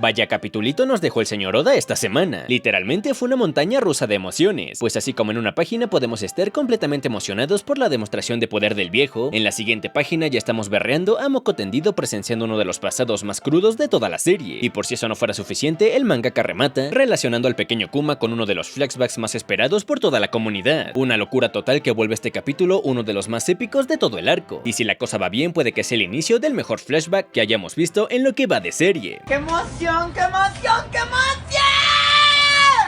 Vaya capitulito nos dejó el señor Oda esta semana. Literalmente fue una montaña rusa de emociones, pues así como en una página podemos estar completamente emocionados por la demostración de poder del viejo, en la siguiente página ya estamos berreando a moco tendido presenciando uno de los pasados más crudos de toda la serie. Y por si eso no fuera suficiente, el mangaka remata relacionando al pequeño Kuma con uno de los flashbacks más esperados por toda la comunidad. Una locura total que vuelve este capítulo uno de los más épicos de todo el arco. Y si la cosa va bien, puede que sea el inicio del mejor flashback que hayamos visto en lo que va de serie. ¡Qué emoción, qué emoción, qué emoción!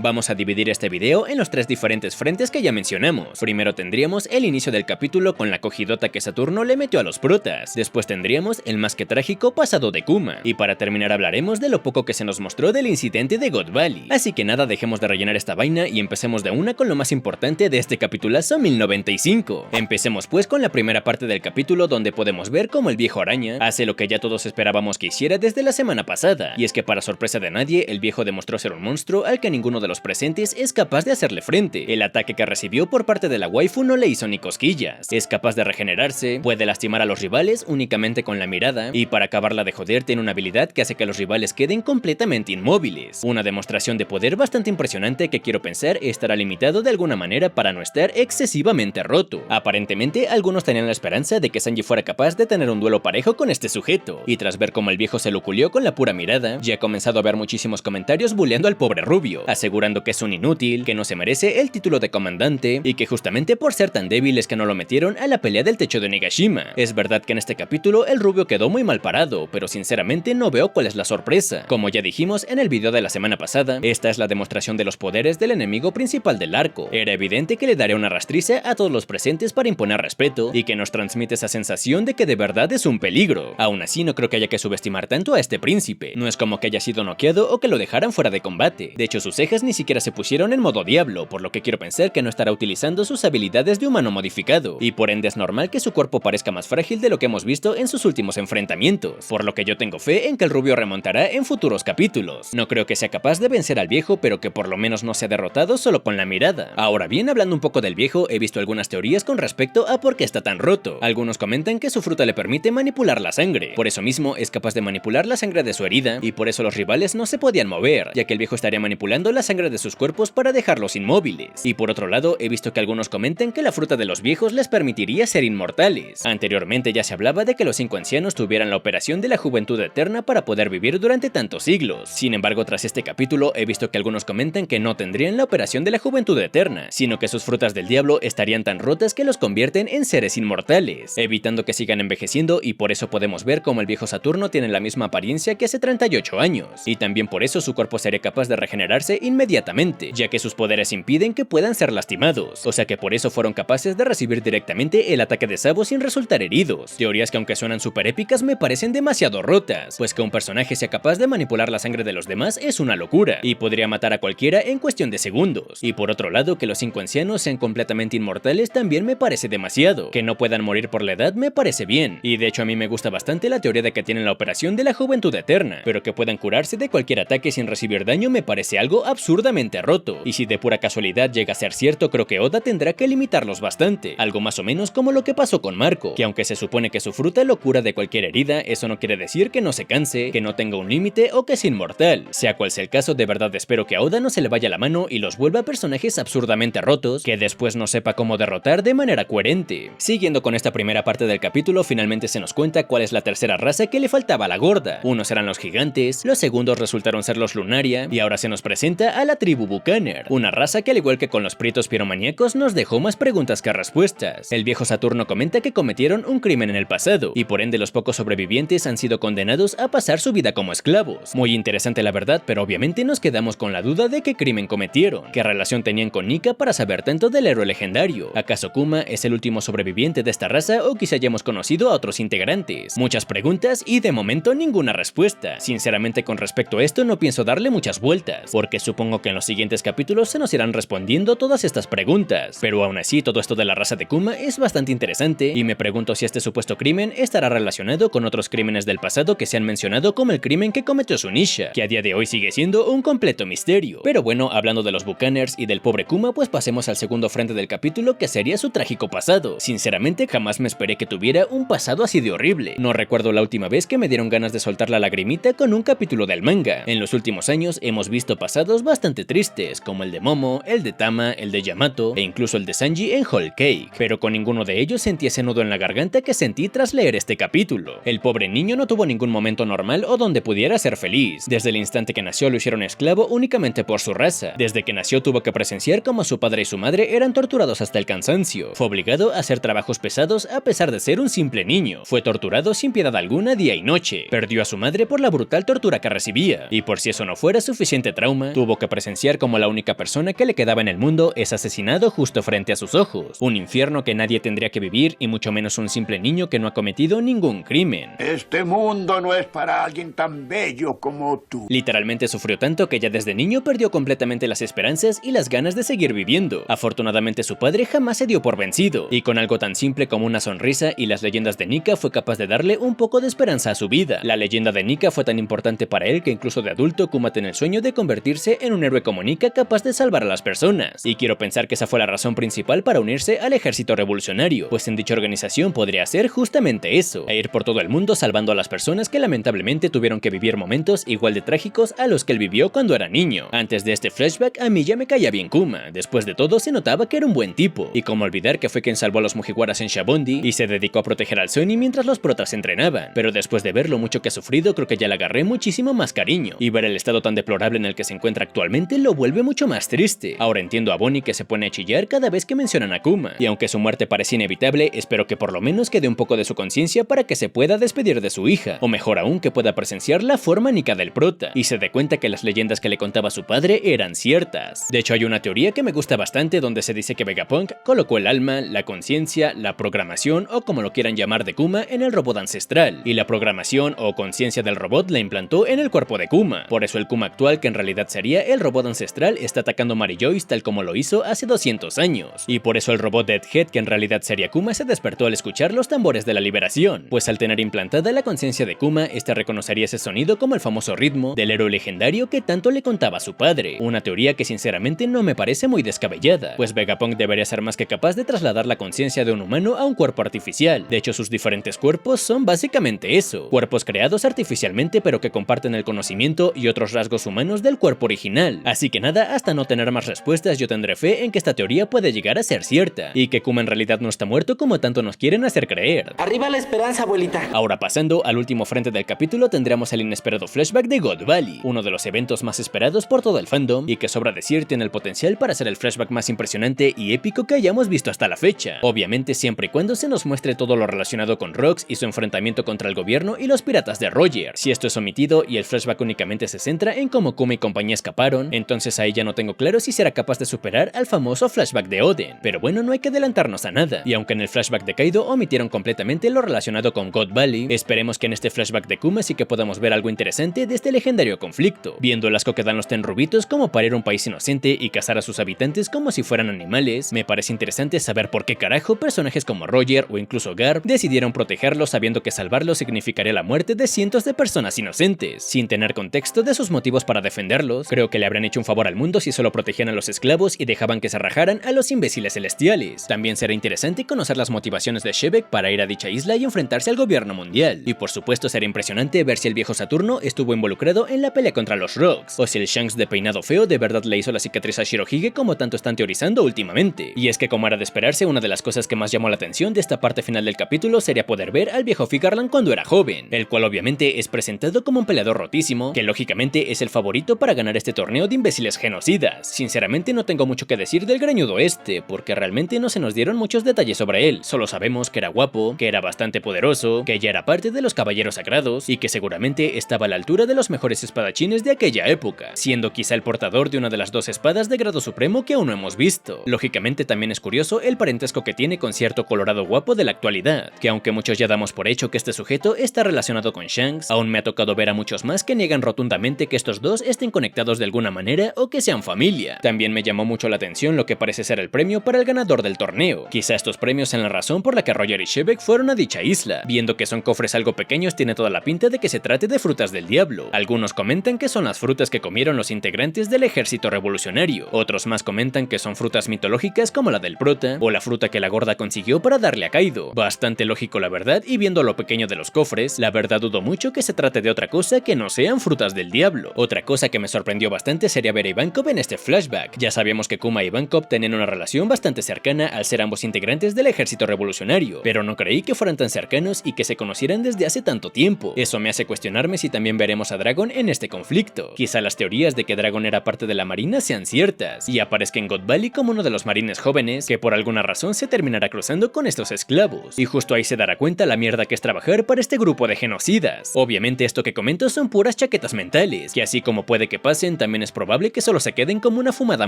Vamos a dividir este video en los tres diferentes frentes que ya mencionamos. Primero tendríamos el inicio del capítulo con la cogidota que Saturno le metió a los protas. Después tendríamos el más que trágico pasado de Kuma. Y para terminar hablaremos de lo poco que se nos mostró del incidente de God Valley. Así que nada, dejemos de rellenar esta vaina y empecemos de una con lo más importante de este capitulazo 1095. Empecemos pues con la primera parte del capítulo donde podemos ver cómo el viejo araña hace lo que ya todos esperábamos que hiciera desde la semana pasada. Y es que para sorpresa de nadie, el viejo demostró ser un monstruo al que ninguno de los presentes es capaz de hacerle frente. El ataque que recibió por parte de la waifu no le hizo ni cosquillas. Es capaz de regenerarse, puede lastimar a los rivales únicamente con la mirada, y para acabarla de joder tiene una habilidad que hace que los rivales queden completamente inmóviles. Una demostración de poder bastante impresionante que quiero pensar estará limitado de alguna manera para no estar excesivamente roto. Aparentemente algunos tenían la esperanza de que Sanji fuera capaz de tener un duelo parejo con este sujeto, y tras ver cómo el viejo se lo culió con la pura mirada, ya he comenzado a ver muchísimos comentarios bulleando al pobre rubio, asegurando que es un inútil, que no se merece el título de comandante y que justamente por ser tan débil es que no lo metieron a la pelea del techo de Nigashima. Es verdad que en este capítulo el rubio quedó muy mal parado, pero sinceramente no veo cuál es la sorpresa. Como ya dijimos en el video de la semana pasada, esta es la demostración de los poderes del enemigo principal del arco. Era evidente que le daría una rastriza a todos los presentes para imponer respeto y que nos transmite esa sensación de que de verdad es un peligro. Aún así no creo que haya que subestimar tanto a este príncipe. No es como que haya sido noqueado o que lo dejaran fuera de combate. De hecho sus cejas ni siquiera se pusieron en modo diablo, por lo que quiero pensar que no estará utilizando sus habilidades de humano modificado, y por ende es normal que su cuerpo parezca más frágil de lo que hemos visto en sus últimos enfrentamientos, por lo que yo tengo fe en que el rubio remontará en futuros capítulos. No creo que sea capaz de vencer al viejo, pero que por lo menos no sea derrotado solo con la mirada. Ahora bien, hablando un poco del viejo, he visto algunas teorías con respecto a por qué está tan roto. Algunos comentan que su fruta le permite manipular la sangre, por eso mismo es capaz de manipular la sangre de su herida, y por eso los rivales no se podían mover, ya que el viejo estaría manipulando la sangre de sus cuerpos para dejarlos inmóviles. Y por otro lado, he visto que algunos comentan que la fruta de los viejos les permitiría ser inmortales. Anteriormente ya se hablaba de que los 5 ancianos tuvieran la operación de la juventud eterna para poder vivir durante tantos siglos. Sin embargo, tras este capítulo he visto que algunos comentan que no tendrían la operación de la juventud eterna, sino que sus frutas del diablo estarían tan rotas que los convierten en seres inmortales, evitando que sigan envejeciendo, y por eso podemos ver como el viejo Saturno tiene la misma apariencia que hace 38 años, y también por eso su cuerpo sería capaz de regenerarse inmediatamente, ya que sus poderes impiden que puedan ser lastimados, o sea que por eso fueron capaces de recibir directamente el ataque de Sabo sin resultar heridos. Teorías que aunque suenan súper épicas me parecen demasiado rotas, pues que un personaje sea capaz de manipular la sangre de los demás es una locura, y podría matar a cualquiera en cuestión de segundos. Y por otro lado, que los 5 ancianos sean completamente inmortales también me parece demasiado. Que no puedan morir por la edad me parece bien, y de hecho a mí me gusta bastante la teoría de que tienen la operación de la juventud eterna, pero que puedan curarse de cualquier ataque sin recibir daño me parece algo absurdamente roto. Y si de pura casualidad llega a ser cierto, creo que Oda tendrá que limitarlos bastante, algo más o menos como lo que pasó con Marco, que aunque se supone que su fruta lo cura de cualquier herida, eso no quiere decir que no se canse, que no tenga un límite o que es inmortal. Sea cual sea el caso, de verdad espero que a Oda no se le vaya la mano y los vuelva personajes absurdamente rotos, que después no sepa cómo derrotar de manera coherente. Siguiendo con esta primera parte del capítulo, finalmente se nos cuenta cuál es la tercera raza que le faltaba a la gorda. Unos eran los gigantes, los segundos resultaron ser los Lunaria, y ahora se nos presenta a la tribu Bucaner, una raza que al igual que con los prietos piromaníacos nos dejó más preguntas que respuestas. El viejo Saturno comenta que cometieron un crimen en el pasado, y por ende los pocos sobrevivientes han sido condenados a pasar su vida como esclavos. Muy interesante la verdad, pero obviamente nos quedamos con la duda de qué crimen cometieron, qué relación tenían con Nika para saber tanto del héroe legendario. ¿Acaso Kuma es el último sobreviviente de esta raza o quizá hayamos conocido a otros integrantes? Muchas preguntas y de momento ninguna respuesta. Sinceramente con respecto a esto no pienso darle muchas vueltas, porque supongo Supongo que en los siguientes capítulos se nos irán respondiendo todas estas preguntas, pero aún así todo esto de la raza de Kuma es bastante interesante y me pregunto si este supuesto crimen estará relacionado con otros crímenes del pasado que se han mencionado como el crimen que cometió Zunisha, que a día de hoy sigue siendo un completo misterio. Pero bueno, hablando de los Buccaneers y del pobre Kuma, pues pasemos al segundo frente del capítulo, que sería su trágico pasado. Sinceramente jamás me esperé que tuviera un pasado así de horrible. No recuerdo la última vez que me dieron ganas de soltar la lagrimita con un capítulo del manga. En los últimos años hemos visto pasados bastante tristes, como el de Momo, el de Tama, el de Yamato e incluso el de Sanji en Whole Cake, pero con ninguno de ellos sentí ese nudo en la garganta que sentí tras leer este capítulo. El pobre niño no tuvo ningún momento normal o donde pudiera ser feliz. Desde el instante que nació lo hicieron esclavo únicamente por su raza. Desde que nació tuvo que presenciar cómo su padre y su madre eran torturados hasta el cansancio. Fue obligado a hacer trabajos pesados a pesar de ser un simple niño. Fue torturado sin piedad alguna día y noche. Perdió a su madre por la brutal tortura que recibía. Y por si eso no fuera suficiente trauma, tuvo que presenciar como la única persona que le quedaba en el mundo es asesinado justo frente a sus ojos. Un infierno que nadie tendría que vivir y mucho menos un simple niño que no ha cometido ningún crimen. Este mundo no es para alguien tan bello como tú. Literalmente sufrió tanto que ya desde niño perdió completamente las esperanzas y las ganas de seguir viviendo. Afortunadamente su padre jamás se dio por vencido, y con algo tan simple como una sonrisa y las leyendas de Nika fue capaz de darle un poco de esperanza a su vida. La leyenda de Nika fue tan importante para él que incluso de adulto Kuma tiene el sueño de convertirse en un héroe como Nika capaz de salvar a las personas, y quiero pensar que esa fue la razón principal para unirse al ejército revolucionario, pues en dicha organización podría hacer justamente eso, e ir por todo el mundo salvando a las personas que lamentablemente tuvieron que vivir momentos igual de trágicos a los que él vivió cuando era niño. Antes de este flashback a mí ya me caía bien Kuma, después de todo se notaba que era un buen tipo, y como olvidar que fue quien salvó a los Mugiwaras en Shabondi y se dedicó a proteger al Sony mientras los protas entrenaban, pero después de ver lo mucho que ha sufrido creo que ya le agarré muchísimo más cariño, y ver el estado tan deplorable en el que se encuentra actualmente lo vuelve mucho más triste. Ahora entiendo a Bonnie que se pone a chillar cada vez que mencionan a Kuma, y aunque su muerte parece inevitable, espero que por lo menos quede un poco de su conciencia para que se pueda despedir de su hija, o mejor aún que pueda presenciar la forma Nika del prota, y se dé cuenta que las leyendas que le contaba su padre eran ciertas. De hecho hay una teoría que me gusta bastante donde se dice que Vegapunk colocó el alma, la conciencia, la programación o como lo quieran llamar de Kuma en el robot ancestral, y la programación o conciencia del robot la implantó en el cuerpo de Kuma. Por eso el Kuma actual, que en realidad sería el robot ancestral, está atacando Marie-Joyce tal como lo hizo hace 200 años, y por eso el robot Deadhead, que en realidad sería Kuma, se despertó al escuchar los tambores de la liberación, pues al tener implantada la conciencia de Kuma, este reconocería ese sonido como el famoso ritmo del héroe legendario que tanto le contaba a su padre, una teoría que sinceramente no me parece muy descabellada, pues Vegapunk debería ser más que capaz de trasladar la conciencia de un humano a un cuerpo artificial. De hecho sus diferentes cuerpos son básicamente eso, cuerpos creados artificialmente pero que comparten el conocimiento y otros rasgos humanos del cuerpo original. Así que nada, hasta no tener más respuestas yo tendré fe en que esta teoría puede llegar a ser cierta, y que Kuma en realidad no está muerto como tanto nos quieren hacer creer. Arriba la esperanza, abuelita. Ahora pasando al último frente del capítulo tendremos el inesperado flashback de God Valley, uno de los eventos más esperados por todo el fandom y que sobra decir tiene el potencial para ser el flashback más impresionante y épico que hayamos visto hasta la fecha, obviamente siempre y cuando se nos muestre todo lo relacionado con Rox y su enfrentamiento contra el gobierno y los piratas de Roger. Si esto es omitido y el flashback únicamente se centra en cómo Kuma y compañía escaparon, entonces ahí ya no tengo claro si será capaz de superar al famoso flashback de Oden, pero bueno, no hay que adelantarnos a nada, y aunque en el flashback de Kaido omitieron completamente lo relacionado con God Valley, esperemos que en este flashback de Kuma sí que podamos ver algo interesante de este legendario conflicto, viendo el asco que dan los tenrubitos como para ir a un país inocente y cazar a sus habitantes como si fueran animales. Me parece interesante saber por qué carajo personajes como Roger o incluso Garp decidieron protegerlos sabiendo que salvarlos significaría la muerte de cientos de personas inocentes, sin tener contexto de sus motivos para defenderlos. Creo que le habrían hecho un favor al mundo si solo protegían a los esclavos y dejaban que se rajaran a los imbéciles celestiales. También será interesante conocer las motivaciones de Shebeck para ir a dicha isla y enfrentarse al gobierno mundial, y por supuesto será impresionante ver si el viejo Saturno estuvo involucrado en la pelea contra los Rocks, o si el Shanks de peinado feo de verdad le hizo la cicatriz a Shirohige como tanto están teorizando últimamente. Y es que como era de esperarse, una de las cosas que más llamó la atención de esta parte final del capítulo sería poder ver al viejo Figarland cuando era joven, el cual obviamente es presentado como un peleador rotísimo, que lógicamente es el favorito para ganar este torneo de imbéciles genocidas. Sinceramente no tengo mucho que decir del greñudo este, porque realmente no se nos dieron muchos detalles sobre él, solo sabemos que era guapo, que era bastante poderoso, que ya era parte de los caballeros sagrados y que seguramente estaba a la altura de los mejores espadachines de aquella época, siendo quizá el portador de una de las dos espadas de grado supremo que aún no hemos visto. Lógicamente también es curioso el parentesco que tiene con cierto colorado guapo de la actualidad, que aunque muchos ya damos por hecho que este sujeto está relacionado con Shanks, aún me ha tocado ver a muchos más que niegan rotundamente que estos dos estén conectados de alguna alguna manera o que sean familia. También me llamó mucho la atención lo que parece ser el premio para el ganador del torneo. Quizá estos premios sean la razón por la que Roger y Shebek fueron a dicha isla. Viendo que son cofres algo pequeños, tiene toda la pinta de que se trate de frutas del diablo. Algunos comentan que son las frutas que comieron los integrantes del ejército revolucionario. Otros más comentan que son frutas mitológicas como la del prota o la fruta que la gorda consiguió para darle a Kaido. Bastante lógico la verdad, y viendo lo pequeño de los cofres, la verdad dudo mucho que se trate de otra cosa que no sean frutas del diablo. Otra cosa que me sorprendió bastante sería ver a Ivankov en este flashback. Ya sabíamos que Kuma y Ivankov tenían una relación bastante cercana al ser ambos integrantes del ejército revolucionario, pero no creí que fueran tan cercanos y que se conocieran desde hace tanto tiempo. Eso me hace cuestionarme si también veremos a Dragon en este conflicto. Quizá las teorías de que Dragon era parte de la marina sean ciertas y aparezca en God Valley como uno de los marines jóvenes que por alguna razón se terminará cruzando con estos esclavos, y justo ahí se dará cuenta la mierda que es trabajar para este grupo de genocidas. Obviamente esto que comento son puras chaquetas mentales, que así como puede que pasen, también es probable que solo se queden como una fumada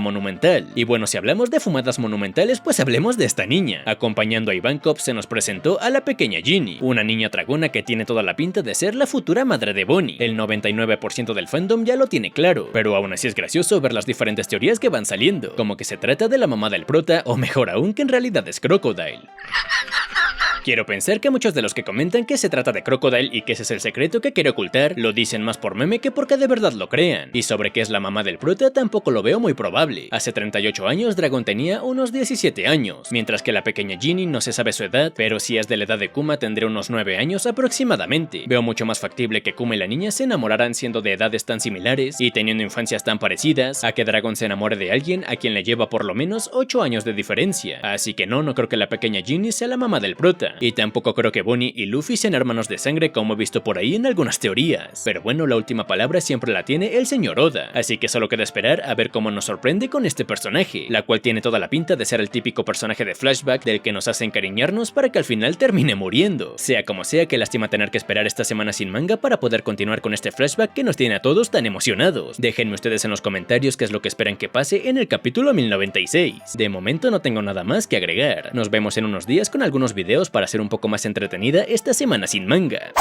monumental. Y bueno, si hablamos de fumadas monumentales, pues hablemos de esta niña. Acompañando a Ivankov se nos presentó a la pequeña Ginny, una niña dragona que tiene toda la pinta de ser la futura madre de Bonnie. El 99% del fandom ya lo tiene claro, pero aún así es gracioso ver las diferentes teorías que van saliendo, como que se trata de la mamá del prota, o mejor aún que en realidad es Crocodile. Quiero pensar que muchos de los que comentan que se trata de Crocodile y que ese es el secreto que quiere ocultar, lo dicen más por meme que porque de verdad lo crean. Y sobre qué es la mamá del prota tampoco lo veo muy probable. Hace 38 años Dragon tenía unos 17 años, mientras que la pequeña Ginny no se sabe su edad, pero si es de la edad de Kuma tendría unos 9 años aproximadamente. Veo mucho más factible que Kuma y la niña se enamoraran siendo de edades tan similares y teniendo infancias tan parecidas, a que Dragon se enamore de alguien a quien le lleva por lo menos 8 años de diferencia. Así que no creo que la pequeña Ginny sea la mamá del prota. Y tampoco creo que Bonnie y Luffy sean hermanos de sangre como he visto por ahí en algunas teorías. Pero bueno, la última palabra siempre la tiene el señor Oda, así que solo queda esperar a ver cómo nos sorprende con este personaje, la cual tiene toda la pinta de ser el típico personaje de flashback del que nos hace encariñarnos para que al final termine muriendo. Sea como sea, qué lástima tener que esperar esta semana sin manga para poder continuar con este flashback que nos tiene a todos tan emocionados. Déjenme ustedes en los comentarios qué es lo que esperan que pase en el capítulo 1096. De momento no tengo nada más que agregar. Nos vemos en unos días con algunos videos para hacer un poco más entretenida esta semana sin manga.